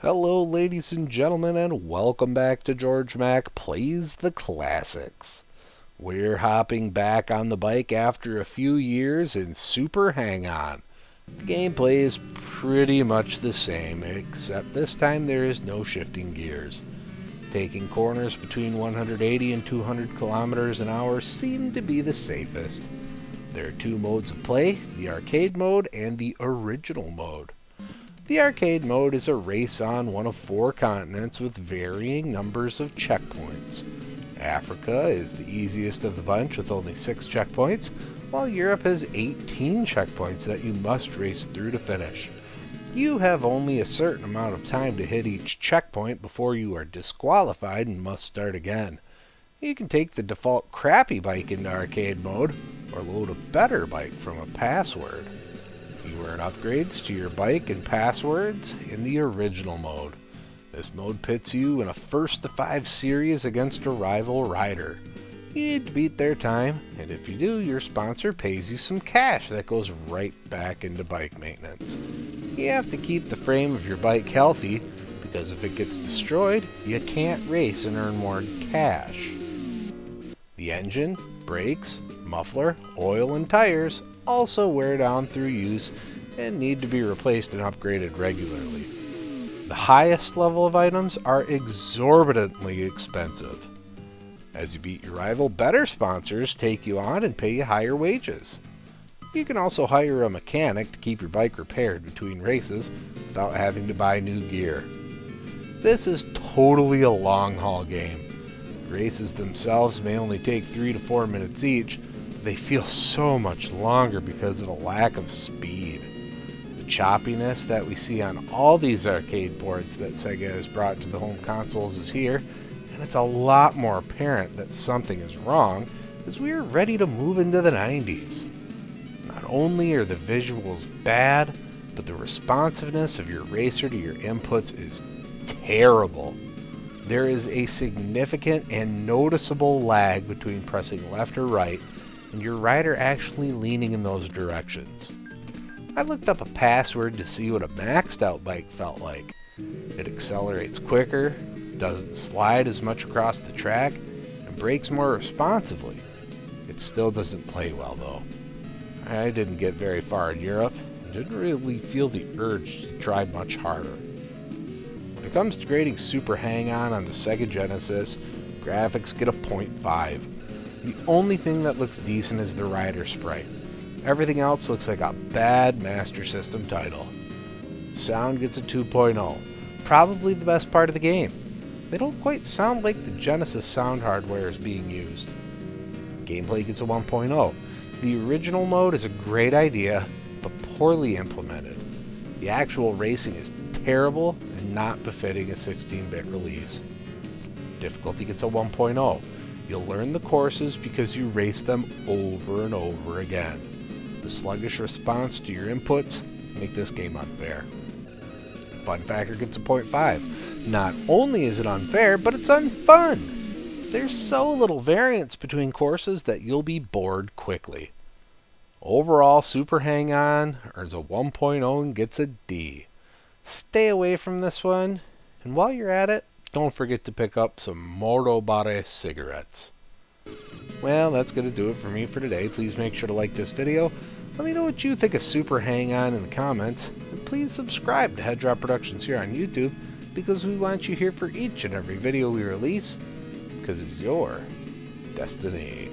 Hello, ladies and gentlemen, and welcome back to Georg Mack Plays the Classics. We're hopping back on the bike after a few years in Super Hang-On. The gameplay is pretty much the same, except this time there is no shifting gears. Taking corners between 180 and 200 kilometers an hour seem to be the safest. There are two modes of play, the arcade mode and the original mode. The arcade mode is a race on one of 4 continents with varying numbers of checkpoints. Africa is the easiest of the bunch with only 6 checkpoints, while Europe has 18 checkpoints that you must race through to finish. You have only a certain amount of time to hit each checkpoint before you are disqualified and must start again. You can take the default crappy bike into arcade mode, or load a better bike from a password. You earn upgrades to your bike and passwords in the original mode. This mode pits you in a first to 5 series against a rival rider. You need to beat their time, and if you do, your sponsor pays you some cash that goes right back into bike maintenance. You have to keep the frame of your bike healthy, because if it gets destroyed, you can't race and earn more cash. The engine, brakes, muffler, oil, and tires also wear down through use and need to be replaced and upgraded regularly. The highest level of items are exorbitantly expensive. As you beat your rival, better sponsors take you on and pay you higher wages. You can also hire a mechanic to keep your bike repaired between races without having to buy new gear. This is totally a long haul game. The races themselves may only take 3 to 4 minutes each, but they feel so much longer because of a lack of speed. The choppiness that we see on all these arcade ports that Sega has brought to the home consoles is here, and it's a lot more apparent that something is wrong as we are ready to move into the 90s. Not only are the visuals bad, but the responsiveness of your racer to your inputs is terrible. There is a significant and noticeable lag between pressing left or right and your rider actually leaning in those directions. I looked up a password to see what a maxed out bike felt like. It accelerates quicker, doesn't slide as much across the track, and brakes more responsively. It still doesn't play well though. I didn't get very far in Europe and didn't really feel the urge to try much harder. When it comes to grading Super Hang-On on the Sega Genesis, graphics get a 0.5. The only thing that looks decent is the rider sprite. Everything else looks like a bad Master System title. Sound gets a 2.0, probably the best part of the game. They don't quite sound like the Genesis sound hardware is being used. Gameplay gets a 1.0. The original mode is a great idea, but poorly implemented. The actual racing is terrible and not befitting a 16-bit release. Difficulty gets a 1.0. You'll learn the courses because you race them over and over again. The sluggish response to your inputs make this game unfair. Fun factor gets a 0.5. Not only is it unfair, but it's unfun. There's so little variance between courses that you'll be bored quickly. Overall, Super Hang-On earns a 1.0 and gets a D. Stay away from this one, and while you're at it, don't forget to pick up some Morobare cigarettes. Well, that's going to do it for me for today. Please make sure to like this video. Let me know what you think of Super Hang-On in the comments. And please subscribe to Head Drop Productions here on YouTube, because we want you here for each and every video we release, because it's your destiny.